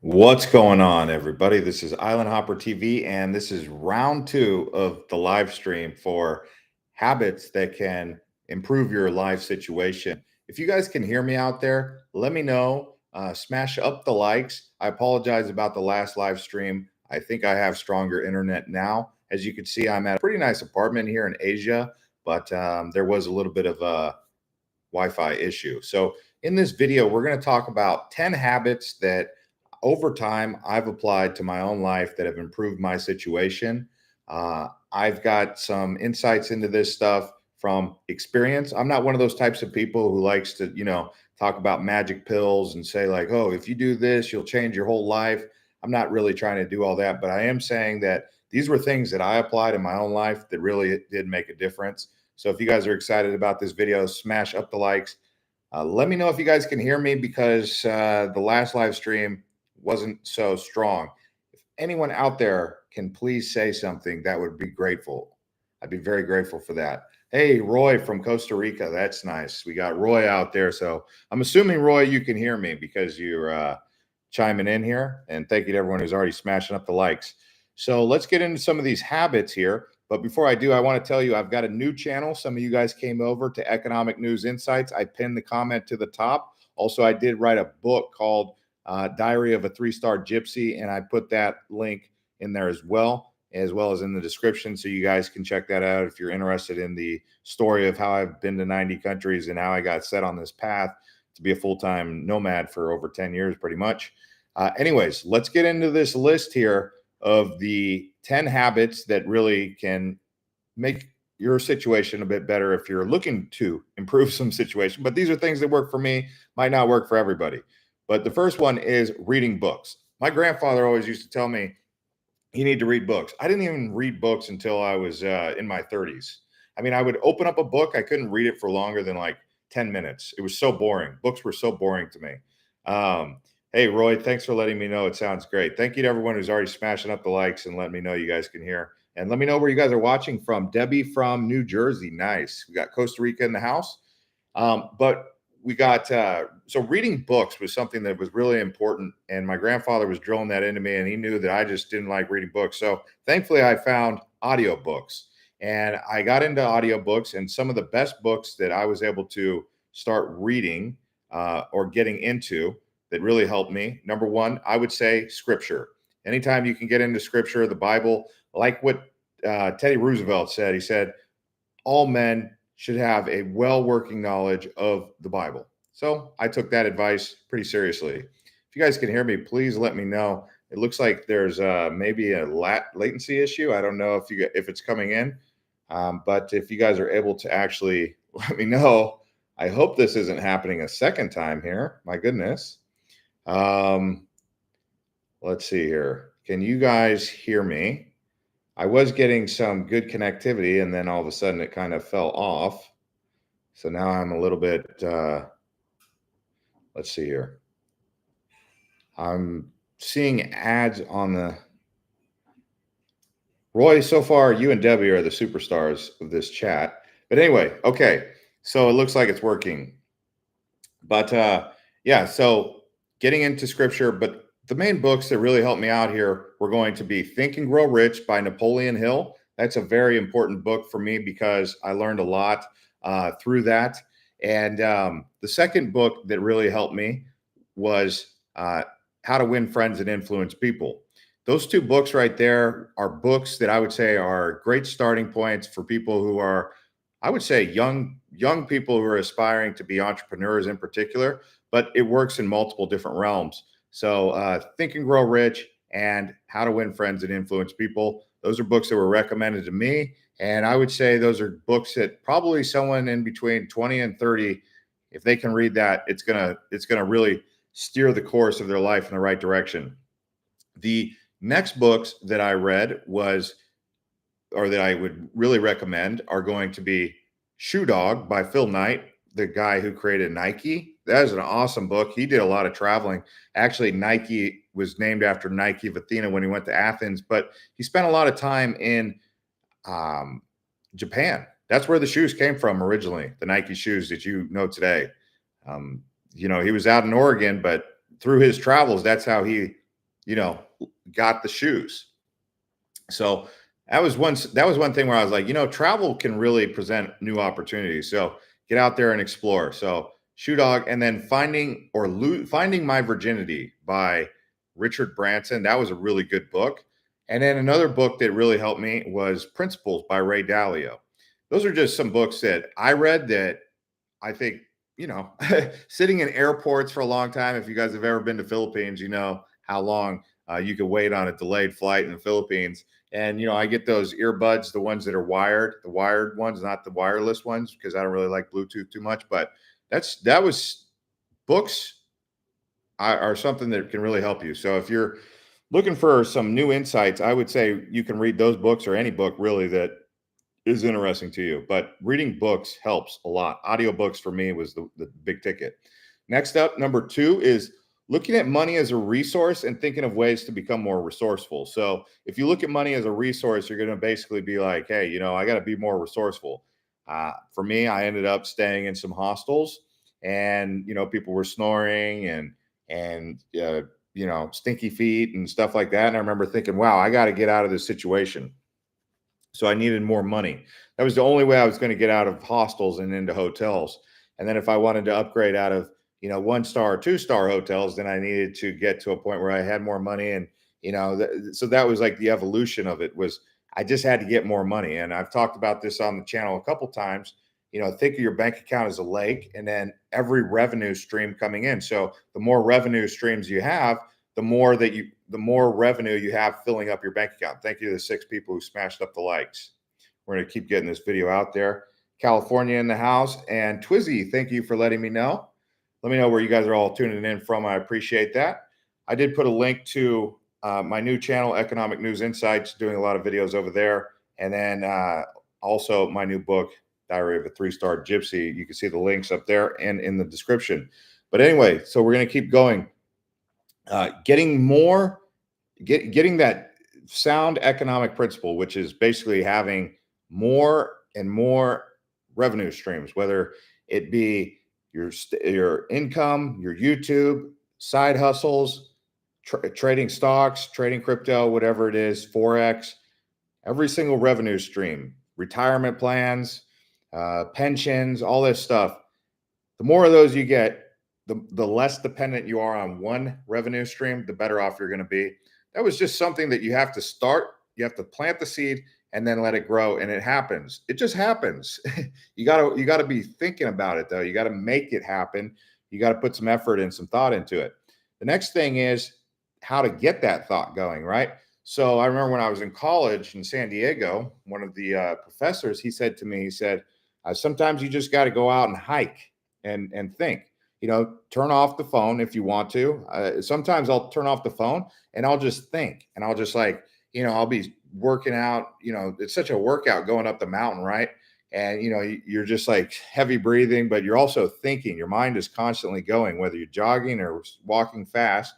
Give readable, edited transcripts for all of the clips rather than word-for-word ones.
What's going on, everybody? This is Island Hopper TV, and this is round two of the live stream for habits that can improve your life situation. If you guys can hear me out there, let me know. Smash up the likes. I apologize about the last live stream. I think I have stronger internet now. As you can see, I'm at a pretty nice apartment here in Asia, but there was a little bit of a Wi-Fi issue. So in this video, we're going to talk about 10 habits that over time I've applied to my own life that have improved my situation. I've got some insights into this stuff from experience. I'm not one of those types of people who likes to, talk about magic pills and say like, oh, if you do this, you'll change your whole life. I'm not really trying to do all that, but I am saying that these were things that I applied in my own life that really did make a difference. So if you guys are excited about this video, smash up the likes. Let me know if you guys can hear me because the last live stream wasn't so strong. If anyone out there can please say something, that would be grateful. I'd be very grateful for that. Hey, Roy from Costa Rica. That's nice. We got Roy out there. So I'm assuming, Roy, you can hear me because you're chiming in here. And thank you to everyone who's already smashing up the likes. So let's get into some of these habits here. But before I do, I want to tell you I've got a new channel. Some of you guys came over to Economic News Insights. I pinned the comment to the top. Also, I did write a book called Diary of a Three-Star Gypsy, and I put that link in there as well as in the description, so you guys can check that out if you're interested in the story of how I've been to 90 countries and how I got set on this path to be a full-time nomad for over 10 years, pretty much. Anyways, let's get into this list here of the 10 habits that really can make your situation a bit better if you're looking to improve some situation. But these are things that work for me, might not work for everybody. But the first one is reading books. My grandfather always used to tell me you need to read books. I didn't even read books until I was in my 30s. I mean, I would open up a book. I couldn't read it for longer than like 10 minutes. It was so boring. Books were so boring to me. Hey, Roy, thanks for letting me know. It sounds great. Thank you to everyone who's already smashing up the likes and letting me know you guys can hear. And let me know where you guys are watching from. Debbie from New Jersey. Nice. We got Costa Rica in the house. But we got so reading books was something that was really important, and my grandfather was drilling that into me, and he knew that I just didn't like reading books. So thankfully I found audiobooks, and I got into audiobooks, and some of the best books that I was able to start reading or getting into that really helped me. Number one, I would say scripture. Anytime you can get into scripture, the Bible, like what Teddy Roosevelt said, he said all men should have a well-working knowledge of the Bible. So I took that advice pretty seriously. If you guys can hear me, please let me know. It looks like there's maybe a latency issue. I don't know if it's coming in, but if you guys are able to actually let me know, I hope this isn't happening a second time here. My goodness. Let's see here. Can you guys hear me? I was getting some good connectivity, and then all of a sudden it kind of fell off. So now I'm a little bit, let's see here. I'm seeing ads on the, Roy, so far you and Debbie are the superstars of this chat. But anyway, okay. So it looks like it's working. But yeah, so getting into scripture, but the main books that really helped me out here were going to be Think and Grow Rich by Napoleon Hill. That's a very important book for me because I learned a lot through that. And the second book that really helped me was How to Win Friends and Influence People. Those two books right there are books that I would say are great starting points for people who are, I would say, young people who are aspiring to be entrepreneurs in particular, but it works in multiple different realms. So Think and Grow Rich and How to Win Friends and Influence People. Those are books that were recommended to me. And I would say those are books that probably someone in between 20 and 30, if they can read that, it's gonna really steer the course of their life in the right direction. The next books that I read or that I would really recommend are going to be Shoe Dog by Phil Knight, the guy who created Nike. That is an awesome book. He did a lot of traveling. Actually, Nike was named after Nike of Athena when he went to Athens, but he spent a lot of time in Japan. That's where the shoes came from originally, the Nike shoes that you know today. He was out in Oregon, but through his travels, that's how he you know, got the shoes. So that was one thing where I was like, travel can really present new opportunities. So get out there and explore. So Shoe Dog, and then Finding My Virginity by Richard Branson. That was a really good book. And then another book that really helped me was Principles by Ray Dalio. Those are just some books that I read that I think, sitting in airports for a long time. If you guys have ever been to Philippines, you know how long you could wait on a delayed flight in the Philippines. And I get those earbuds, the ones that are wired, the wired ones, not the wireless ones, because I don't really like Bluetooth too much. But that was books are something that can really help you. So if you're looking for some new insights, I would say you can read those books or any book really that is interesting to you. But reading books helps a lot. Audiobooks for me was the big ticket. Next up, number two is looking at money as a resource and thinking of ways to become more resourceful. So if you look at money as a resource, you're going to basically be like, hey, I got to be more resourceful. For me, I ended up staying in some hostels, and people were snoring and stinky feet and stuff like that. And I remember thinking, wow, I got to get out of this situation. So I needed more money. That was the only way I was going to get out of hostels and into hotels. And then if I wanted to upgrade out of, 1-star or 2-star hotels, then I needed to get to a point where I had more money. And, so that was like the evolution of it. Was I just had to get more money. And I've talked about this on the channel a couple times. Think of your bank account as a lake, and then every revenue stream coming in. So the more revenue streams you have, the more revenue you have filling up your bank account. Thank you to the 6 people who smashed up the likes. We're going to keep getting this video out there. California in the house. And Twizzy, thank you for letting me know. Let me know where you guys are all tuning in from. I appreciate that. I did put a link to my new channel, Economic News Insights, doing a lot of videos over there. And then also my new book, Diary of a 3-Star Gypsy. You can see the links up there and in the description. But anyway, so we're going to keep going. Getting that sound economic principle, which is basically having more and more revenue streams, whether it be your income, your YouTube, side hustles, trading stocks, trading crypto, whatever it is, Forex, every single revenue stream, retirement plans, pensions, all this stuff. The more of those you get, the less dependent you are on one revenue stream, the better off you're going to be. That was just something that you have to start. You have to plant the seed and then let it grow, and it happens. It just happens. You gotta be thinking about it though. You got to make it happen. You got to put some effort and some thought into it. The next thing is how to get that thought going, right? So I remember when I was in college in San Diego, one of the professors, he said to me, he said, sometimes you just got to go out and hike and think. Turn off the phone if you want to. Sometimes I'll turn off the phone and I'll just think, and I'll just I'll be working out. It's such a workout going up the mountain, right? And, you're just like heavy breathing, but you're also thinking. Your mind is constantly going, whether you're jogging or walking fast.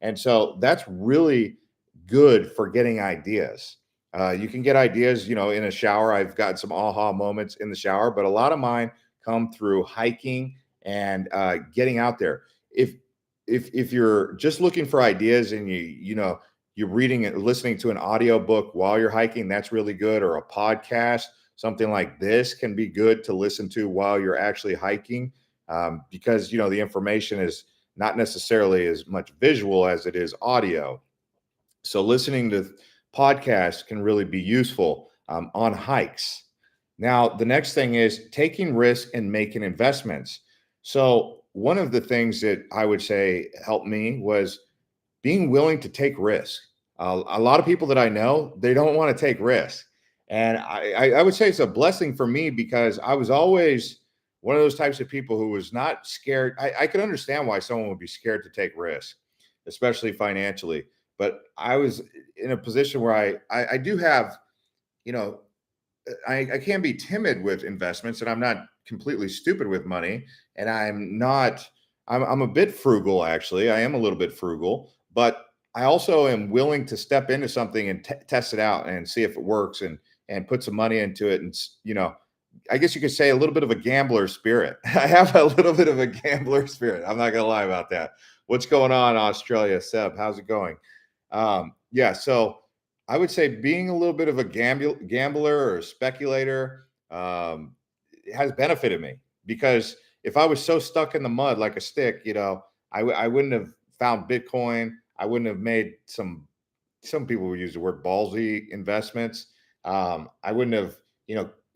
And so that's really good for getting ideas. You can get ideas, in a shower. I've got some aha moments in the shower, but a lot of mine come through hiking and getting out there. If you're just looking for ideas and you're reading and listening to an audio book while you're hiking, that's really good. Or a podcast, something like this can be good to listen to while you're actually hiking, because the information is not necessarily as much visual as it is audio. So listening to podcasts can really be useful on hikes. Now, the next thing is taking risks and making investments. So one of the things that I would say helped me was being willing to take risks. A lot of people that I know, they don't want to take risks. And I would say it's a blessing for me, because I was always one of those types of people who was not scared. I could understand why someone would be scared to take risks, especially financially. But I was in a position where I do have, I can be timid with investments, and I'm not completely stupid with money. And I'm a bit frugal, actually. I am a little bit frugal, but I also am willing to step into something and test it out and see if it works, and put some money into it. And, I guess you could say a little bit of a gambler spirit. I have a little bit of a gambler spirit. I'm not going to lie about that. What's going on, Australia? Seb, how's it going? Yeah, so I would say being a little bit of a gambler or a speculator has benefited me because if I was so stuck in the mud like a stick, I wouldn't have found Bitcoin. I wouldn't have made some people would use the word ballsy investments. I wouldn't have,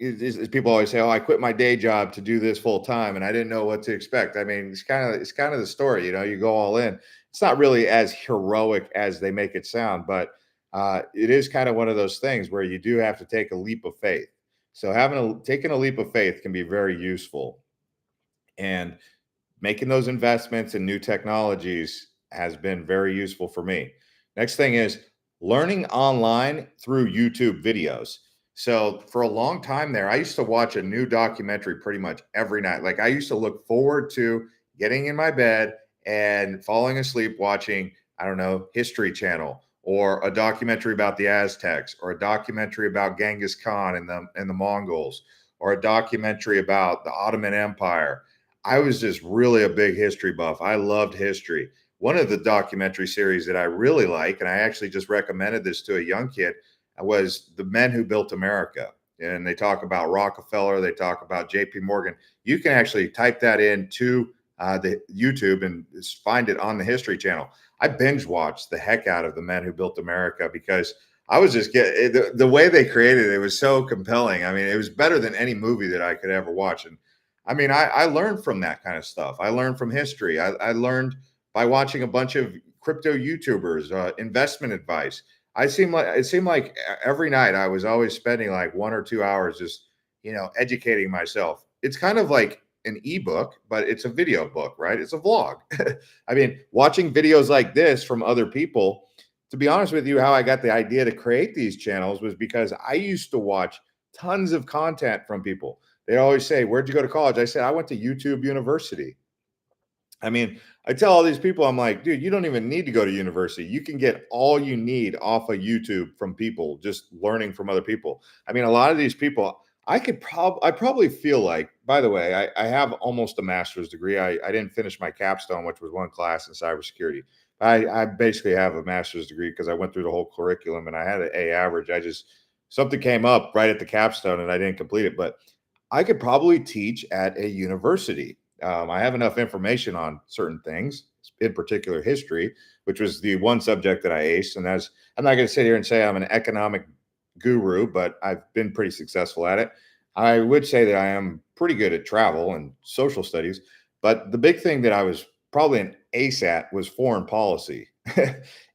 as people always say, "Oh, I quit my day job to do this full time, and I didn't know what to expect." I mean, it's kind of the story. You go all in. It's not really as heroic as they make it sound, but it is kind of one of those things where you do have to take a leap of faith. So taking a leap of faith can be very useful, and making those investments in new technologies has been very useful for me. Next thing is learning online through YouTube videos. So for a long time there, I used to watch a new documentary pretty much every night. Like I used to look forward to getting in my bed and falling asleep watching, I don't know, History Channel or a documentary about the Aztecs or a documentary about Genghis Khan and the Mongols or a documentary about the Ottoman Empire. I was just really a big history buff. I loved history. One of the documentary series that I really like, and I actually just recommended this to a young kid, was The Men Who Built America. And they talk about Rockefeller, they talk about JP Morgan. You can actually type that into the YouTube and find it on the History Channel. I binge watched the heck out of The Men Who Built America because I was just getting the way they created it was so compelling. I mean, it was better than any movie that I could ever watch. And I mean, I learned from that kind of stuff. I learned from history. I learned by watching a bunch of crypto YouTubers, investment advice. It seemed like every night I was always spending like 1 or 2 hours just, educating myself. It's kind of like an ebook, but it's a video book, right? It's a vlog. I mean, watching videos like this from other people, to be honest with you, how I got the idea to create these channels was because I used to watch tons of content from people. They always say, "Where'd you go to college?" I said, "I went to YouTube University." I mean, I tell all these people, I'm like, dude, you don't even need to go to university. You can get all you need off of YouTube from people, just learning from other people. I mean, a lot of these people, I probably feel like, by the way, I have almost a master's degree. I didn't finish my capstone, which was one class in cybersecurity. I basically have a master's degree because I went through the whole curriculum and I had an A average. Something came up right at the capstone and I didn't complete it, but I could probably teach at a university. I have enough information on certain things, in particular history, which was the one subject that I aced. And as I'm not going to sit here and say I'm an economic guru, but I've been pretty successful at it. I would say that I am pretty good at travel and social studies. But the big thing that I was probably an ace at was foreign policy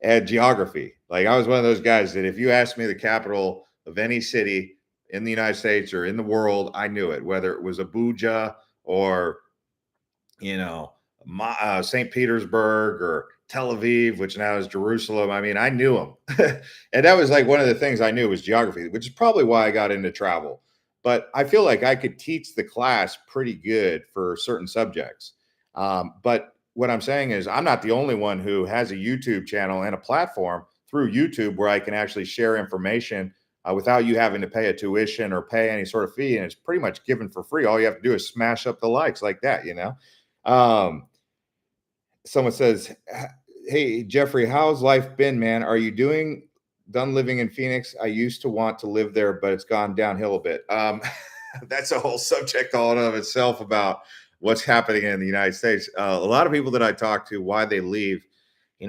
and geography. Like I was one of those guys that if you asked me the capital of any city in the United States or in the world, I knew it, whether it was Abuja or you know, St. Petersburg or Tel Aviv, which now is Jerusalem. I mean, I knew them. And that was like one of the things I knew was geography, which is probably why I got into travel. But I feel like I could teach the class pretty good for certain subjects. But what I'm saying is, I'm not the only one who has a YouTube channel and a platform through YouTube where I can actually share information without you having to pay a tuition or pay any sort of fee. And it's pretty much given for free. All you have to do is smash up the likes like that. Um, Someone says, "Hey Jeffrey, how's life been, man? Are you done living in Phoenix? I used to want to live there, but it's gone downhill a bit." That's a whole subject all in of itself about what's happening in the United States. A lot of people that I talk to, why they leave,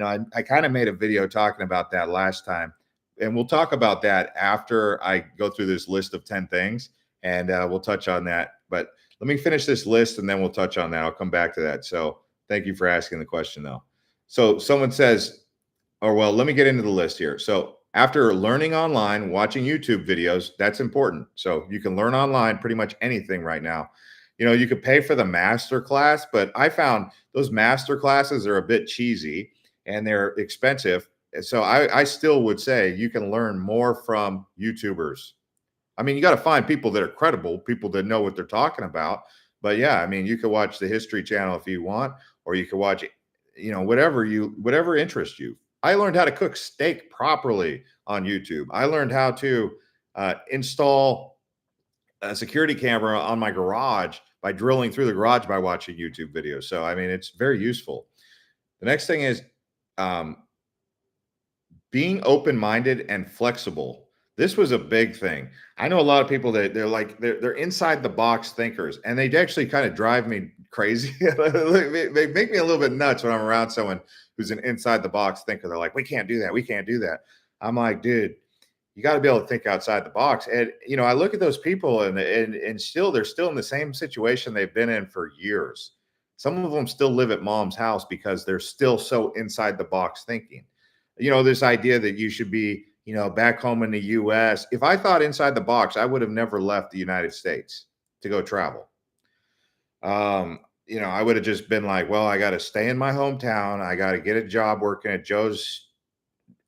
I kind of made a video talking about that last time, and we'll talk about that after I go through this list of 10 things, and we'll touch on that. But let me finish this list, and then we'll touch on that. I'll come back to that. So thank you for asking the question, though. So someone says, or well, let me get into the list here. So after learning online, watching YouTube videos, that's important. So you can learn online pretty much anything right now. You could pay for the master class, but I found those master classes are a bit cheesy and they're expensive. So I still would say you can learn more from YouTubers. I mean, you got to find people that are credible, people that know what they're talking about. But yeah, I mean, you could watch the History Channel if you want, or you could watch, whatever interests you. I learned how to cook steak properly on YouTube. I learned how to install a security camera on my garage by drilling through the garage by watching YouTube videos. So I mean, it's very useful. The next thing is um, being open-minded and flexible. This was a big thing. I know a lot of people that they're inside the box thinkers, and they actually kind of drive me crazy. They make me a little bit nuts when I'm around someone who's an inside the box thinker. They're like, we can't do that. We can't do that. I'm like, dude, you got to be able to think outside the box. And I look at those people, and still they're still in the same situation they've been in for years. Some of them still live at mom's house because they're still so inside the box thinking. This idea that you should be, back home in the US. If I thought inside the box, I would have never left the United States to go travel. I would have just been like, well, I got to stay in my hometown. I got to get a job working at Joe's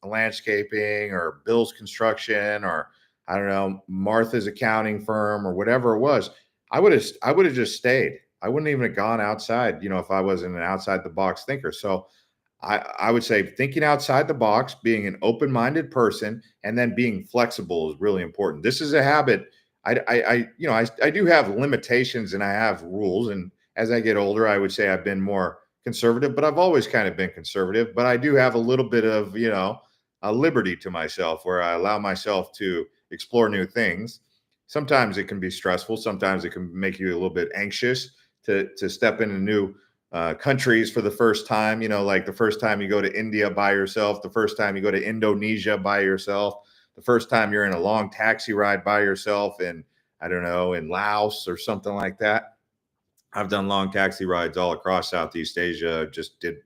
landscaping or Bill's construction, or I don't know, Martha's accounting firm, or whatever it was. I would have just stayed. I wouldn't even have gone outside, if I wasn't an outside the box thinker. So I would say thinking outside the box, being an open-minded person, and then being flexible is really important. This is a habit. I do have limitations and I have rules. And as I get older, I would say I've been more conservative, but I've always kind of been conservative. But I do have a little bit of, a liberty to myself where I allow myself to explore new things. Sometimes it can be stressful. Sometimes it can make you a little bit anxious to step into new countries for the first time, like the first time you go to India by yourself, the first time you go to Indonesia by yourself, the first time you're in a long taxi ride by yourself in, I don't know, in Laos or something like that. I've done long taxi rides all across Southeast Asia. Just did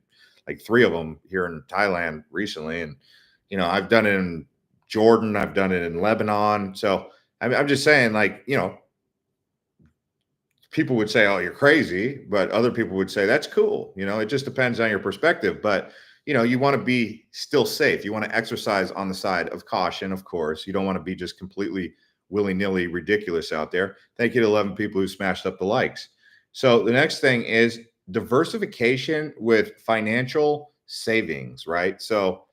like 3 of them here in Thailand recently. And, I've done it in Jordan. I've done it in Lebanon. So I'm just saying, like, people would say, "Oh, you're crazy," but other people would say, "That's cool." It just depends on your perspective. But you want to be still safe. You want to exercise on the side of caution, of course. You don't want to be just completely willy-nilly ridiculous out there. Thank you to 11 people who smashed up the likes. So the next thing is diversification with financial savings, right? So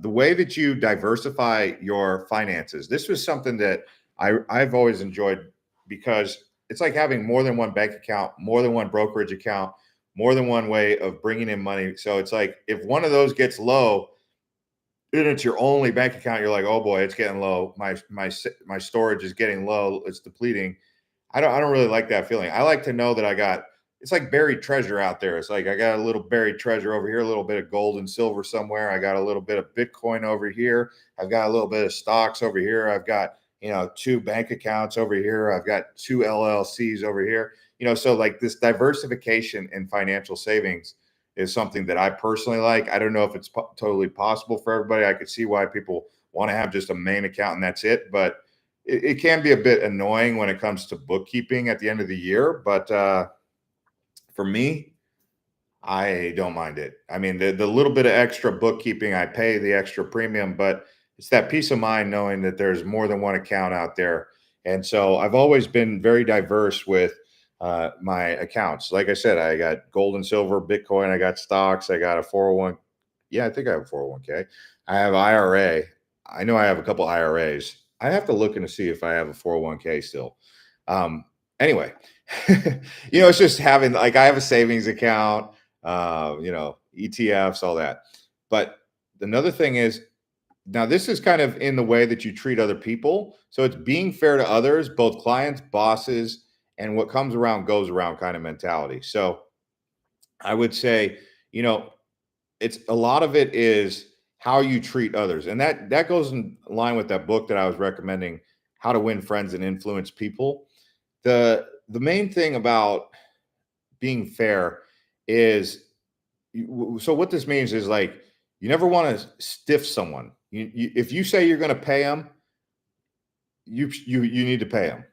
the way that you diversify your finances. This was something that I've always enjoyed because it's like having more than one bank account, more than one brokerage account, more than one way of bringing in money. So it's like if one of those gets low and it's your only bank account, you're like, oh boy, it's getting low. My storage is getting low. It's depleting. I don't really like that feeling. I like to know that it's like buried treasure out there. It's like I got a little buried treasure over here, a little bit of gold and silver somewhere. I got a little bit of Bitcoin over here. I've got a little bit of stocks over here. I've got 2 bank accounts over here. I've got 2 LLCs over here. So like this diversification in financial savings is something that I personally like. I don't know if it's totally possible for everybody. I could see why people want to have just a main account and that's it. But it can be a bit annoying when it comes to bookkeeping at the end of the year. But for me, I don't mind it. I mean, the little bit of extra bookkeeping, I pay the extra premium, but it's that peace of mind knowing that there's more than one account out there. And so I've always been very diverse with my accounts. Like I said, I got gold and silver, Bitcoin, I got stocks, I got a 401. Yeah, I think I have a 401k. I have IRA. I know I have a couple IRAs. I have to look and see if I have a 401k still. Anyway, it's just having, like, I have a savings account, ETFs, all that. But another thing is, now this is kind of in the way that you treat other people. So it's being fair to others, both clients, bosses, and what comes around goes around kind of mentality. So I would say, it's a lot of it is how you treat others. And that goes in line with that book that I was recommending, How to Win Friends and Influence People. The main thing about being fair is, so what this means is, like, you never want to stiff someone. If you say you're going to pay them, you need to pay them.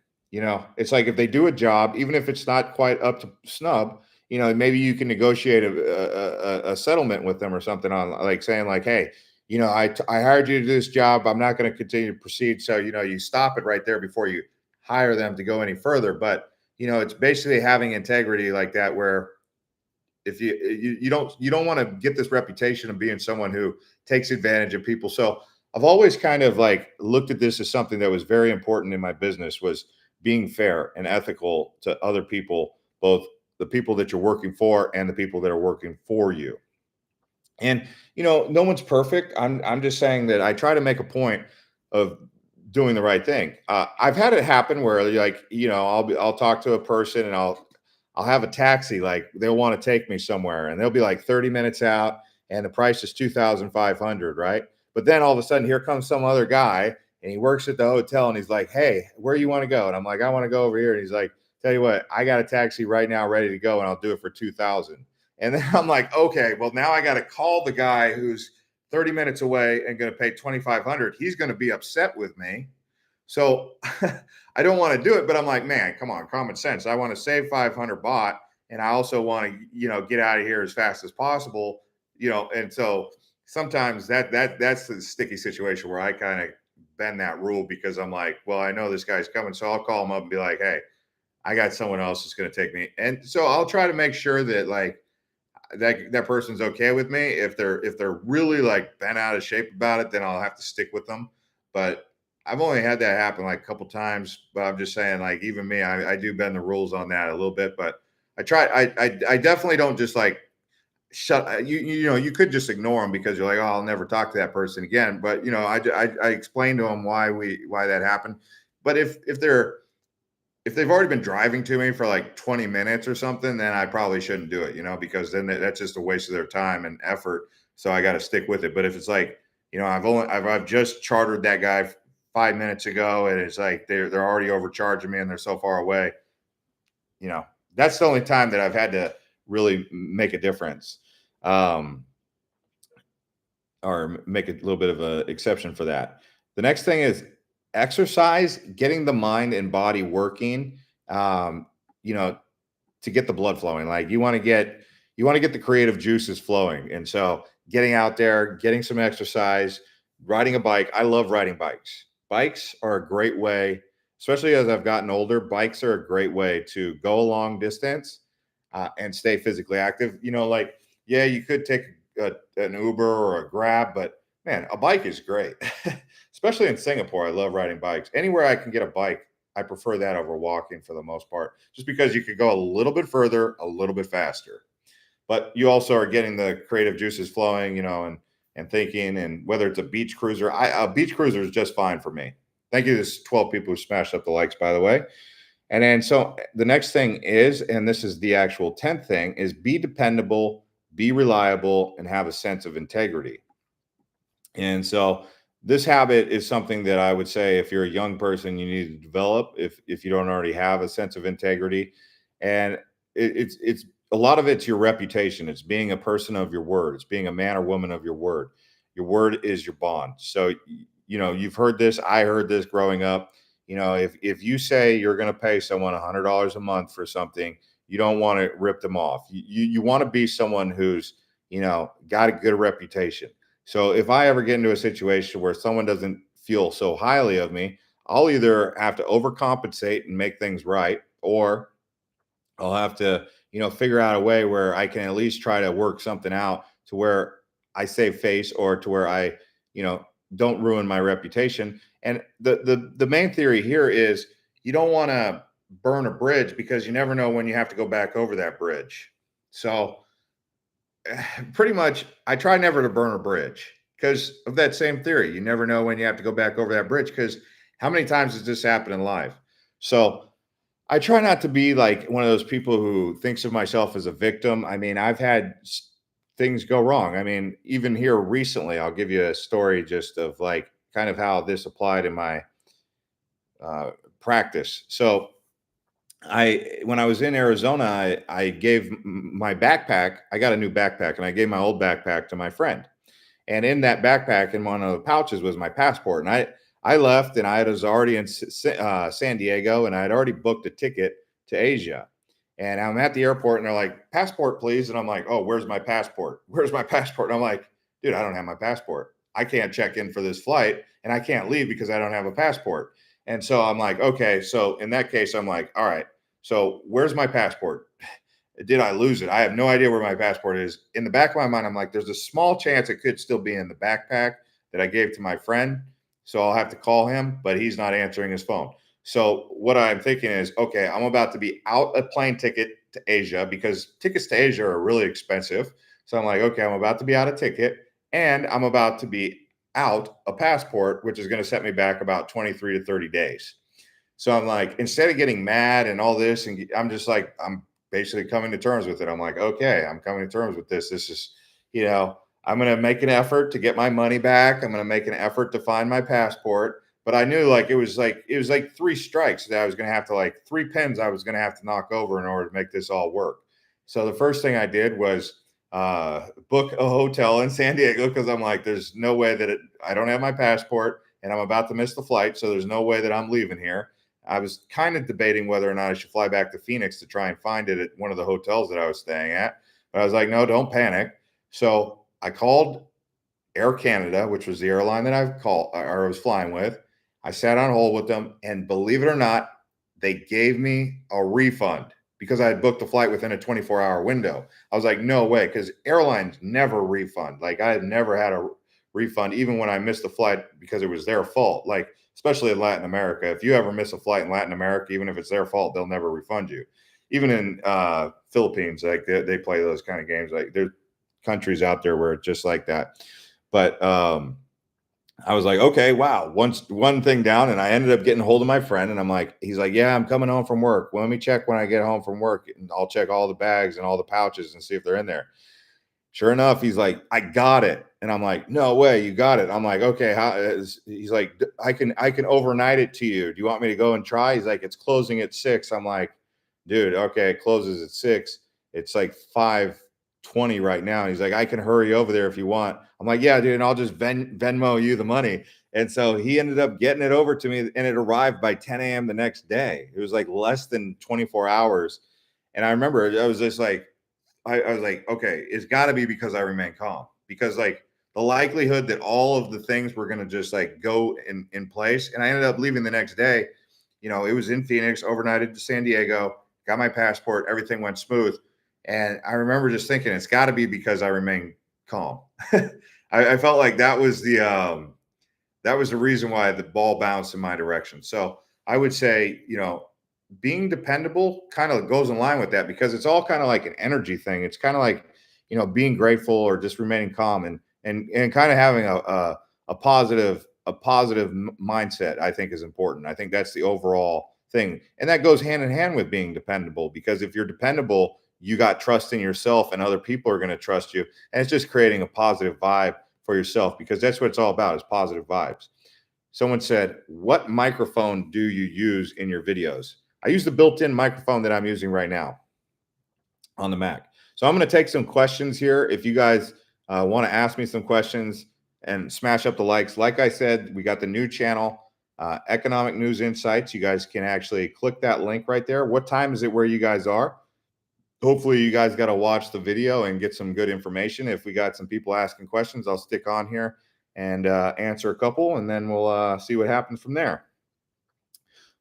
It's like if they do a job, even if it's not quite up to snub, maybe you can negotiate a settlement with them or something, on like saying like, hey, I hired you to do this job. I'm not going to continue to proceed. So, you stop it right there before you hire them to go any further. But, it's basically having integrity like that, where if you don't want to get this reputation of being someone who takes advantage of people. So I've always kind of like looked at this as something that was very important in my business, was being fair and ethical to other people, both the people that you're working for and the people that are working for you. And no one's perfect. I'm just saying that I try to make a point of doing the right thing. I've had it happen where, like, I'll talk to a person and I'll have a taxi, like they'll want to take me somewhere and they'll be like 30 minutes out and the price is 2,500, right? But then all of a sudden here comes some other guy and he works at the hotel and he's like, "Hey, where you want to go?" And I'm like, "I want to go over here." And he's like, "Tell you what, I got a taxi right now ready to go and I'll do it for 2,000." And then I'm like, "Okay, well now I got to call the guy who's 30 minutes away and going to pay 2,500. He's going to be upset with me." So I don't want to do it, but I'm like, man, come on, common sense. I want to save 500 baht, and I also want to, get out of here as fast as possible, And so sometimes that's the sticky situation where I kind of bend that rule because I'm like, well, I know this guy's coming, so I'll call him up and be like, "Hey, I got someone else that's going to take me," and so I'll try to make sure that, like, that person's okay with me. If they're really like bent out of shape about it, then I'll have to stick with them. But I've only had that happen like a couple times. But I'm just saying, like, even me, I do bend the rules on that a little bit. But I try. I definitely don't just like shut. You could just ignore them because you're like, "Oh, I'll never talk to that person again." But I explain to them why that happened. But if they've already been driving to me for like 20 minutes or something, then I probably shouldn't do it, because then that's just a waste of their time and effort. So I got to stick with it. But if it's like, I've just chartered that guy 5 minutes ago and it's like they're already overcharging me and they're so far away, you know, that's the only time that I've had to really make a difference. Um, or make a little bit of an exception for that. The next thing is exercise, getting the mind and body working. Um, you know, to get the blood flowing. Like you want to get the creative juices flowing. And so getting out there, getting some exercise, riding a bike. I love riding bikes. Bikes are a great way, especially as I've gotten older. Bikes are a great way to go a long distance and stay physically active. Like, yeah, you could take an Uber or a Grab, but man, a bike is great. Especially in Singapore, I love riding bikes. Anywhere I can get a bike, I prefer that over walking for the most part, just because you could go a little bit further, a little bit faster. But you also are getting the creative juices flowing, and thinking. And whether it's a beach cruiser, a beach cruiser is just fine for me. Thank you to 12 people who smashed up the likes, by the way. And then so the next thing is, and this is the actual 10th thing, is be dependable, be reliable, and have a sense of integrity. And so this habit is something that I would say if you're a young person, you need to develop if you don't already have a sense of integrity. And it's a lot of it's your reputation. It's being a person of your word. It's being a man or woman of your word. Your word is your bond. So you've heard this. I heard this growing up. If you say you're going to pay someone $100 a month for something, you don't want to rip them off. You want to be someone who's got a good reputation. So if I ever get into a situation where someone doesn't feel so highly of me, I'll either have to overcompensate and make things right, or I'll have to, figure out a way where I can at least try to work something out to where I save face, or to where I, you know, don't ruin my reputation. And the main theory here is you don't want to burn a bridge because you never know when you have to go back over that bridge. So pretty much I try never to burn a bridge because of that same theory. You never know when you have to go back over that bridge, because how many times does this happen in life? So I try not to be like one of those people who thinks of myself as a victim. I mean, I've had things go wrong. I mean, even here recently, I'll give you a story just of like kind of how this applied in my practice. So when I was in Arizona, I gave my backpack. I got a new backpack, and I gave my old backpack to my friend. And in that backpack, in one of the pouches, was my passport. And I left, and I was already in San Diego, and I had already booked a ticket to Asia. And I'm at the airport, and they're like, "Passport, please." And I'm like, "Oh, where's my passport? Where's my passport?" And I'm like, "Dude, I don't have my passport. I can't check in for this flight, and I can't leave because I don't have a passport." And so I'm like, "Okay." So in that case, I'm like, "All right. So where's my passport? Did I lose it? I have no idea where my passport is." In the back of my mind, I'm like, there's a small chance it could still be in the backpack that I gave to my friend. So I'll have to call him, but he's not answering his phone. So what I'm thinking is, okay, I'm about to be out a plane ticket to Asia, because tickets to Asia are really expensive. So I'm like, okay, I'm about to be out a ticket and I'm about to be out a passport, which is going to set me back about 23 to 30 days. So I'm like, instead of getting mad and all this, and I'm just like, I'm basically coming to terms with it. I'm like, okay, I'm coming to terms with this. This is, I'm going to make an effort to get my money back. I'm going to make an effort to find my passport. But I knew it was like three strikes that I was going to have to, like, three pins I was going to have to knock over in order to make this all work. So the first thing I did was book a hotel in San Diego, because I'm like, there's no way that I don't have my passport and I'm about to miss the flight. So there's no way that I'm leaving here. I was kind of debating whether or not I should fly back to Phoenix to try and find it at one of the hotels that I was staying at. But I was like, no, don't panic. So I called Air Canada, which was the airline that I was flying with. I sat on hold with them, and believe it or not, they gave me a refund because I had booked a flight within a 24-hour window. I was like, no way, because airlines never refund. Like, I had never had a refund, even when I missed the flight, because it was their fault. Like, especially in Latin America, if you ever miss a flight in Latin America, even if it's their fault, they'll never refund you. Even in Philippines, like they play those kind of games. Like, there's countries out there where it's just like that. But I was like, okay, wow, one thing down, and I ended up getting a hold of my friend, and he's like, yeah, I'm coming home from work. Well, let me check when I get home from work, and I'll check all the bags and all the pouches and see if they're in there. Sure enough, he's like, I got it. And I'm like, no way, you got it. I'm like, okay, he's like, I can overnight it to you. Do you want me to go and try? He's like, it's closing at 6. I'm like, dude, okay, it closes at 6. It's like 5:20 right now. And he's like, I can hurry over there if you want. I'm like, yeah, dude, and I'll just Venmo you the money. And so he ended up getting it over to me, and it arrived by 10 a.m. the next day. It was like less than 24 hours. And I remember I was just like, I was like, okay, it's got to be because I remain calm, because, like, the likelihood that all of the things were going to just, like, go in place. And I ended up leaving the next day. It was in Phoenix, overnighted to San Diego, got my passport, everything went smooth. And I remember just thinking, it's got to be because I remain calm. I felt like that was the reason why the ball bounced in my direction. So I would say, being dependable kind of goes in line with that, because it's all kind of like an energy thing. It's kind of like, being grateful or just remaining calm, and kind of having a positive mindset, I think, is important. I think that's the overall thing. And that goes hand in hand with being dependable, because if you're dependable, you got trust in yourself, and other people are going to trust you. And it's just creating a positive vibe for yourself, because that's what it's all about, is positive vibes. Someone said, what microphone do you use in your videos? I use the built-in microphone that I'm using right now on the Mac. So I'm going to take some questions here. If you guys want to ask me some questions, and smash up the likes. Like I said, we got the new channel, Economic News Insights. You guys can actually click that link right there. What time is it where you guys are? Hopefully you guys got to watch the video and get some good information. If we got some people asking questions, I'll stick on here and answer a couple, and then we'll see what happens from there.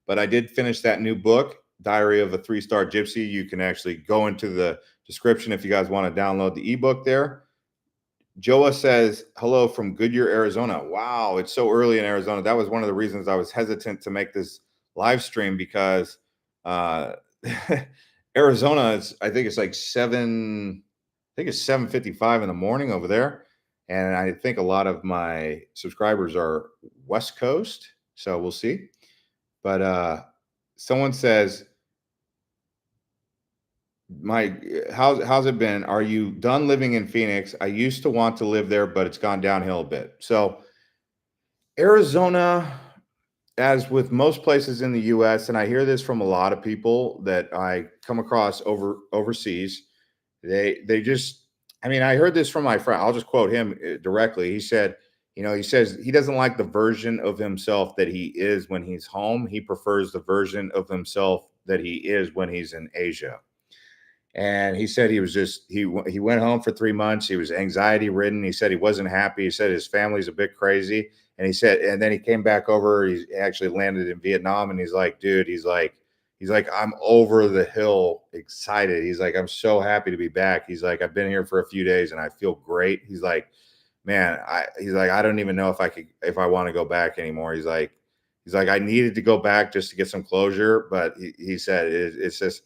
But I did finish that new book, Diary of a Three-Star Gypsy. You can actually go into the description if you guys want to download the ebook there. Joa says, hello from Goodyear, Arizona. Wow, it's so early in Arizona. That was one of the reasons I was hesitant to make this live stream, because Arizona is, I think it's like 7:55 in the morning over there. And I think a lot of my subscribers are West Coast. So we'll see. But someone says, how's it been? Are you done living in Phoenix? I used to want to live there, but it's gone downhill a bit. So Arizona, as with most places in the US, and I hear this from a lot of people that I come across overseas, they just, I mean, I heard this from my friend. I'll just quote him directly. He said, he says he doesn't like the version of himself that he is when he's home. He prefers the version of himself that he is when he's in Asia. And he said he went home for 3 months. He was anxiety ridden. He said he wasn't happy. He said his family's a bit crazy. And he said, and then he came back over. He actually landed in Vietnam. And he's like, dude, he's like, I'm over the hill excited. He's like, I'm so happy to be back. He's like, I've been here for a few days and I feel great. He's like, man, I don't even know if I want to go back anymore. He's like, I needed to go back just to get some closure. But he said, it's just,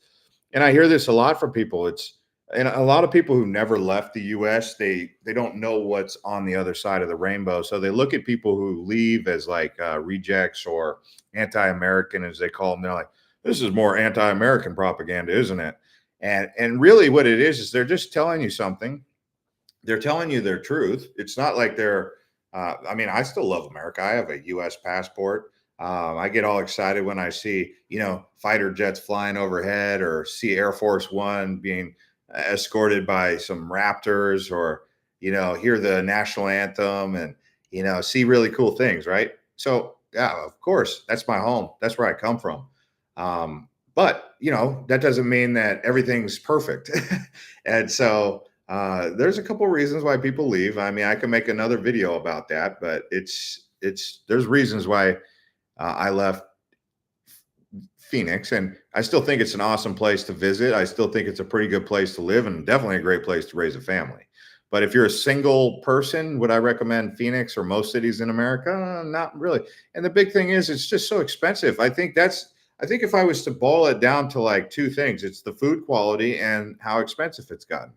and I hear this a lot from people. It's And a lot of people who never left the US, they don't know what's on the other side of the rainbow. So they look at people who leave as like rejects or anti-American, as they call them. They're like, "This is more anti-American propaganda, isn't it?" And really, what it is they're just telling you something. They're telling you their truth. It's not like they're. I mean, I still love America. I have a U.S. passport. I get all excited when I see, fighter jets flying overhead, or see Air Force One being escorted by some Raptors, or hear the national anthem, and see really cool things, right? So yeah, of course, that's my home. That's where I come from. But that doesn't mean that everything's perfect. And so there's a couple reasons why people leave. I mean, I can make another video about that, but there's reasons why I left Phoenix, and I still think it's an awesome place to visit. I still think it's a pretty good place to live, and definitely a great place to raise a family. But if you're a single person, would I recommend Phoenix or most cities in America? Not really. And the big thing is, it's just so expensive. I think if I was to boil it down to like two things, it's the food quality and how expensive it's gotten.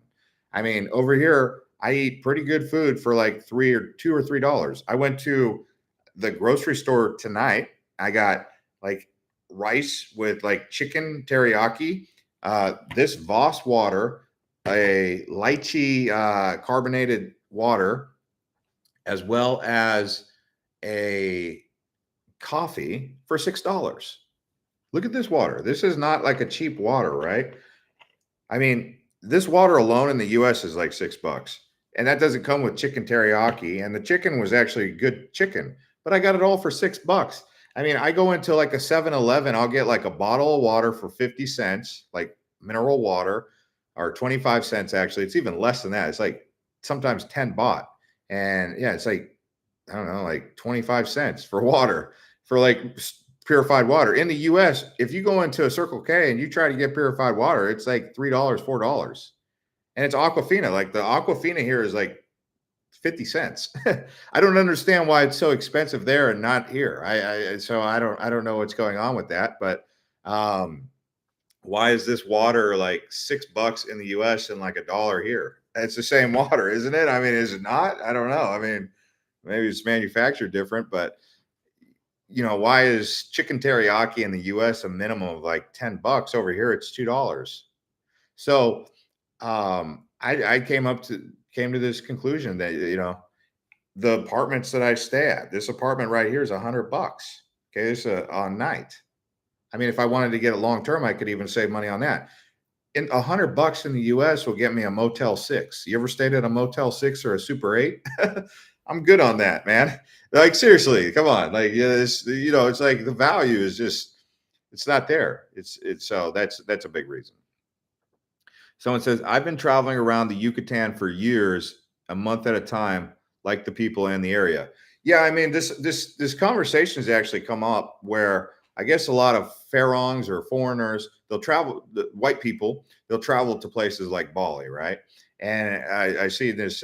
I mean, over here, I eat pretty good food for like $2 or $3. I went to the grocery store tonight. I got like rice with like chicken teriyaki, this Voss water, a lychee carbonated water, as well as a coffee for $6. Look at this water. This is not like a cheap water, right? I mean, this water alone in the US is like $6. And that doesn't come with chicken teriyaki. And the chicken was actually good chicken, but I got it all for $6. I mean, I go into like a 7-Eleven, I'll get like a bottle of water for 50 cents, like mineral water, or 25 cents actually. It's even less than that. It's like sometimes 10 baht. And yeah, it's like, I don't know, like 25 cents for water, for like purified water. In the US, if you go into a Circle K and you try to get purified water, it's like $3, $4. And it's Aquafina. Like the Aquafina here is like 50 cents. I don't understand why it's so expensive there and not here. So I don't know what's going on with that, but why is this water like $6 in the US and like $1 here? It's the same water, isn't it? I mean, is it not? I don't know. I mean, maybe it's manufactured different, but why is chicken teriyaki in the US a minimum of like $10? Over here, it's $2. So I came to this conclusion that the apartments that I stay at, this apartment right here is $100. Okay, it's on night. I mean, if I wanted to get it long term, I could even save money on that. In $100 in the US will get me a Motel 6. You ever stayed at a Motel 6 or a Super 8? I'm good on that, man. Like seriously, come on. Like it's like the value is just it's not there. It's so that's a big reason. Someone says, I've been traveling around the Yucatan for years, a month at a time, like the people in the area. Yeah, I mean, this conversation has actually come up where I guess a lot of Farongs or foreigners, they'll travel, the white people, they'll travel to places like Bali, right? And I see this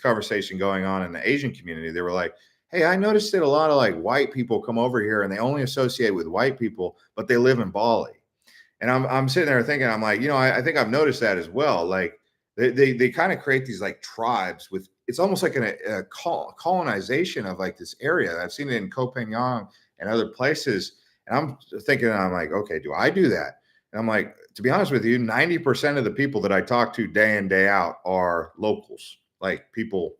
conversation going on in the Asian community. They were like, hey, I noticed that a lot of like white people come over here and they only associate with white people, but they live in Bali. And I'm sitting there thinking, I'm like, I think I've noticed that as well. Like they kind of create these like tribes with, it's almost like a colonization of like this area. I've seen it in Copenhagen and other places. And I'm thinking, I'm like, okay, do I do that? And I'm like, to be honest with you, 90% of the people that I talk to day in, day out are locals, like people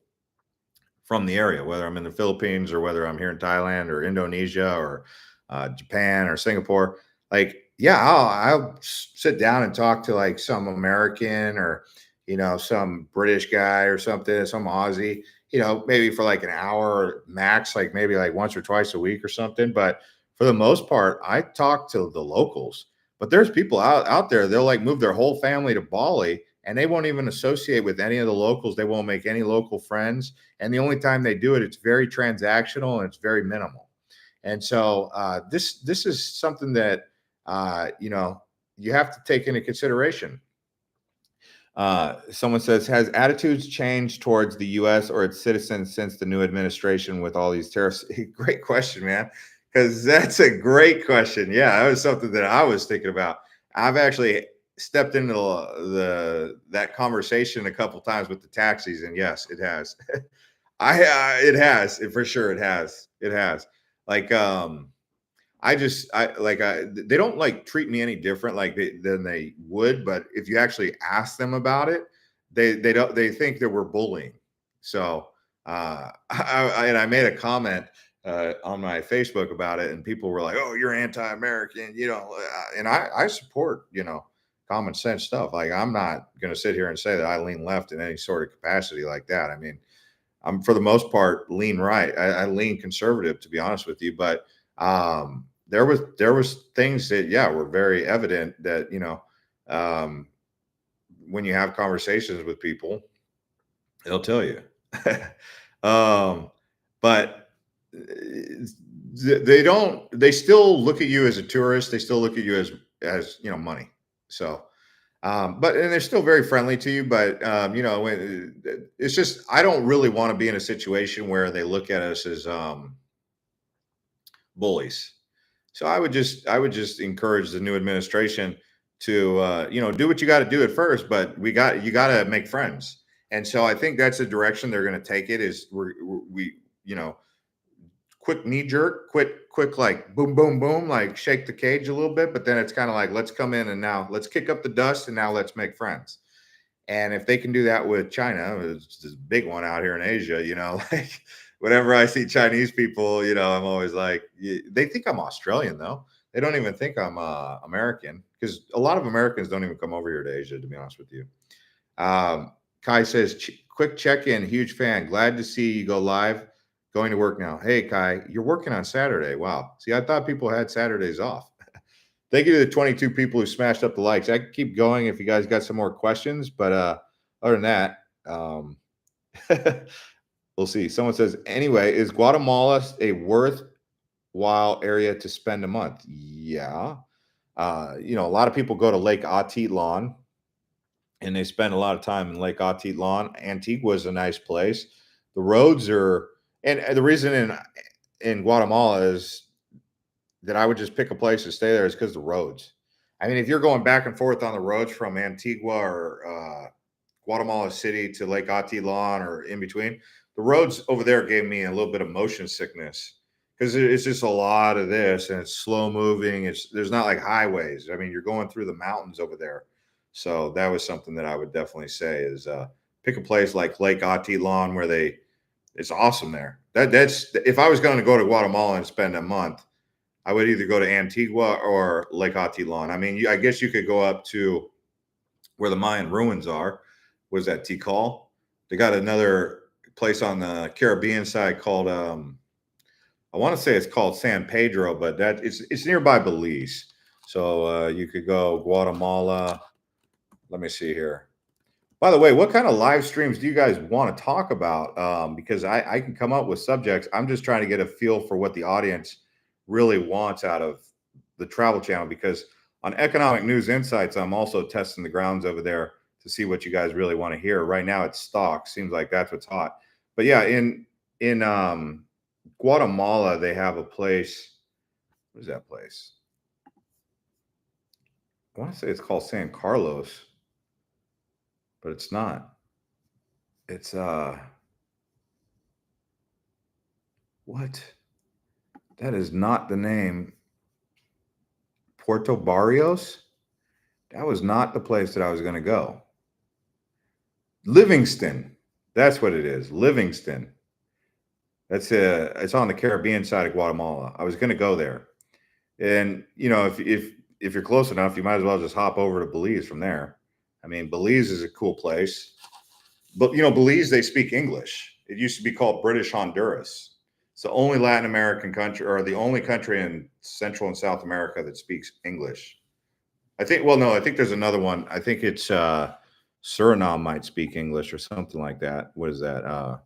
from the area, whether I'm in the Philippines or whether I'm here in Thailand or Indonesia or Japan or Singapore. Like, yeah, I'll sit down and talk to like some American or, some British guy or something, some Aussie, maybe for like an hour max, like maybe like once or twice a week or something. But for the most part, I talk to the locals. But there's people out there, they'll like move their whole family to Bali and they won't even associate with any of the locals. They won't make any local friends. And the only time they do it, it's very transactional and it's very minimal. And so this is something that you have to take into consideration. Someone says, has attitudes changed towards the U.S. or its citizens since the new administration with all these tariffs? Great question, man, because that's a great question. Yeah, that was something that I was thinking about. I've actually stepped into that conversation a couple times with the taxis, and yes, it has. It has, for sure, it has. Like, they don't like treat me any different than they would, but if you actually ask them about it, they think that we're bullying. So I made a comment on my Facebook about it, and people were like, "Oh, you're anti-American," and I support common sense stuff. Like, I'm not going to sit here and say that I lean left in any sort of capacity like that. I mean, I'm for the most part lean right. I lean conservative, to be honest with you, but there was things that were very evident that um, when you have conversations with people, they'll tell you. um, but they don't. They still look at you as a tourist. They still look at you as money. So. And they're still very friendly to you, but it's just, I don't really want to be in a situation where they look at us as bullies. So I would just encourage the new administration to do what you got to do at first, but you got to make friends. And so I think that's the direction they're going to take it. Is we quick knee jerk, quick, like boom, boom, boom, like shake the cage a little bit. But then it's kind of like, let's come in and now let's kick up the dust and now let's make friends. And if they can do that with China, it's this big one out here in Asia, like whenever I see Chinese people, I'm always like, they think I'm Australian though. They don't even think I'm American, because a lot of Americans don't even come over here to Asia, to be honest with you. Kai says, quick check-in, huge fan. Glad to see you go live. Going to work now. Hey, Kai, you're working on Saturday. Wow. See, I thought people had Saturdays off. Thank you to the 22 people who smashed up the likes. I can keep going if you guys got some more questions, but other than that, we'll see. Someone says, anyway, is Guatemala a worthwhile area to spend a month? Yeah. A lot of people go to Lake Atitlan, and they spend a lot of time in Lake Atitlan. Antigua is a nice place. The roads are, and the reason in Guatemala is that I would just pick a place to stay there is because the roads. I mean, if you're going back and forth on the roads from Antigua or Guatemala City to Lake Atitlan or in between, the roads over there gave me a little bit of motion sickness, because it's just a lot of this, and it's slow moving. There's not like highways. I mean, you're going through the mountains over there. So that was something that I would definitely say is pick a place like Lake Atitlan where it's awesome there. That's if I was going to go to Guatemala and spend a month, I would either go to Antigua or Lake Atitlan. I mean, I guess you could go up to where the Mayan ruins are. Was that Tikal? They got another place on the Caribbean side called I want to say it's called San Pedro, but it's nearby Belize. So you could go Guatemala. Let me see here. By the way, what kind of live streams do you guys want to talk about? Because I can come up with subjects. I'm just trying to get a feel for what the audience really wants out of the Travel Channel, because on Economic News Insights, I'm also testing the grounds over there to see what you guys really want to hear. Right now, it's stocks. Seems like that's what's hot. But yeah, in Guatemala, they have a place. What is that place? I want to say it's called San Carlos, but it's not. It's what? That is not the name. Puerto Barrios? That was not the place that I was going to go. Livingston. That's what it is. Livingston. It's on the Caribbean side of Guatemala. I was going to go there. And if you're close enough, you might as well just hop over to Belize from there. I mean, Belize is a cool place. But Belize, they speak English. It used to be called British Honduras. It's the only Latin American country, or the only country in Central and South America that speaks English. I think there's another one. I think it's Suriname might speak English or something like that. What is that?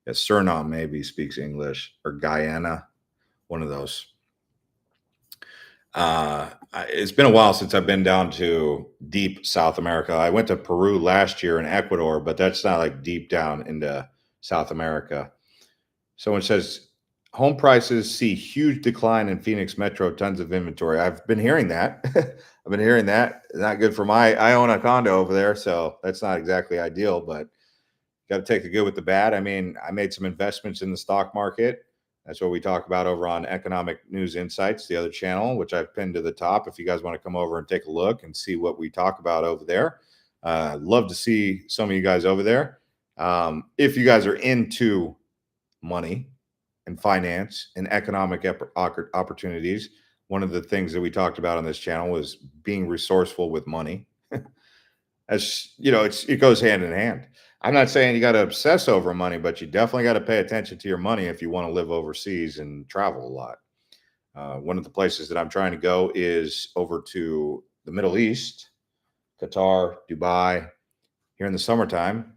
Suriname maybe speaks English, or Guyana, one of those. It's been a while since I've been down to deep South America. I went to Peru last year and Ecuador, but that's not like deep down into South America. Someone says, Home prices see huge decline in Phoenix Metro, tons of inventory. I've been hearing that. I've been hearing that. Not good for I own a condo over there, so that's not exactly ideal, but got to take the good with the bad. I mean, I made some investments in the stock market. That's what we talk about over on Economic News Insights, the other channel, which I've pinned to the top. If you guys want to come over and take a look and see what we talk about over there, love to see some of you guys over there. If you guys are into money and finance and economic opportunities, one of the things that we talked about on this channel was being resourceful with money. As you know, it goes hand in hand. I'm not saying you got to obsess over money, but you definitely got to pay attention to your money if you want to live overseas and travel a lot. One of the places that I'm trying to go is over to the Middle East, Qatar, Dubai, here in the summertime.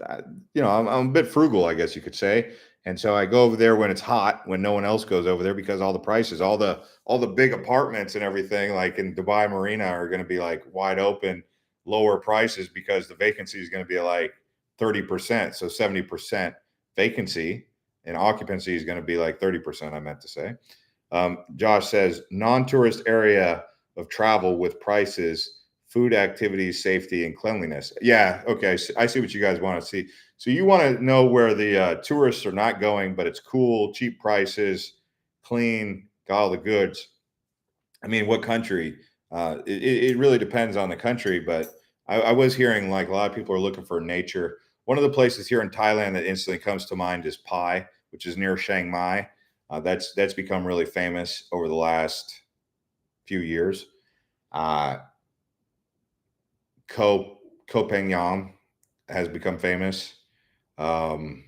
uh, I'm a bit frugal, I guess you could say. And so I go over there when it's hot, when no one else goes over there, because all the prices, all the big apartments and everything, like in Dubai Marina, are going to be like wide open, lower prices because the vacancy is going to be like 30%, so 70% vacancy, and occupancy is going to be like 30%. I meant to say. Josh says non-tourist area of travel with prices, food, activities, safety, and cleanliness. Yeah, okay. So I see what you guys want to see. So you want to know where the tourists are not going, but it's cool, cheap prices, clean, got all the goods. I mean, what country? It really depends on the country, but I was hearing like a lot of people are looking for nature. One of the places here in Thailand that instantly comes to mind is Pai, which is near Chiang Mai. That's become really famous over the last few years. Uh, Koh Phangan has become famous. Um,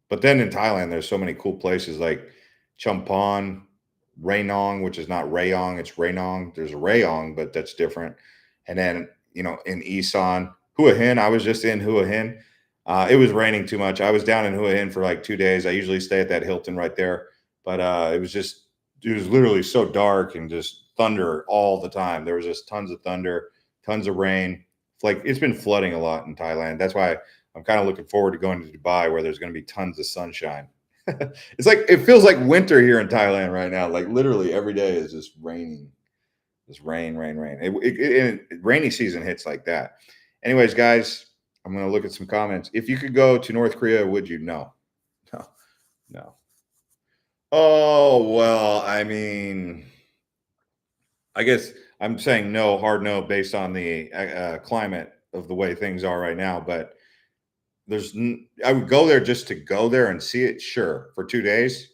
but then in Thailand, there's so many cool places like Champon, Raynong, which is not Rayong, it's Raynong. There's a Rayong, but that's different. And then, in Isan, Hua Hin, I was just in Hua Hin. It was raining too much. I was down in Hua Hin for like 2 days. I usually stay at that Hilton right there, but it was literally so dark and just thunder all the time. There was just tons of thunder, tons of rain. Like it's been flooding a lot in Thailand. That's why I'm kind of looking forward to going to Dubai where there's going to be tons of sunshine. It's like it feels like winter here in Thailand right now. Like literally every day is just raining, just rain, rain, rain. Rainy season hits like that. Anyways, guys, I'm gonna look at some comments. If you could go to North Korea, would you? No, no, no. Oh well, I mean, I guess I'm saying no, hard no, based on the climate of the way things are right now. But I would go there just to go there and see it, sure, for 2 days.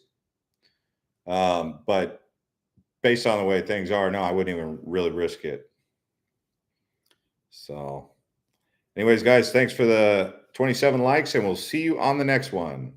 But based on the way things are, no, I wouldn't even really risk it. So, anyways, guys, thanks for the 27 likes, and we'll see you on the next one.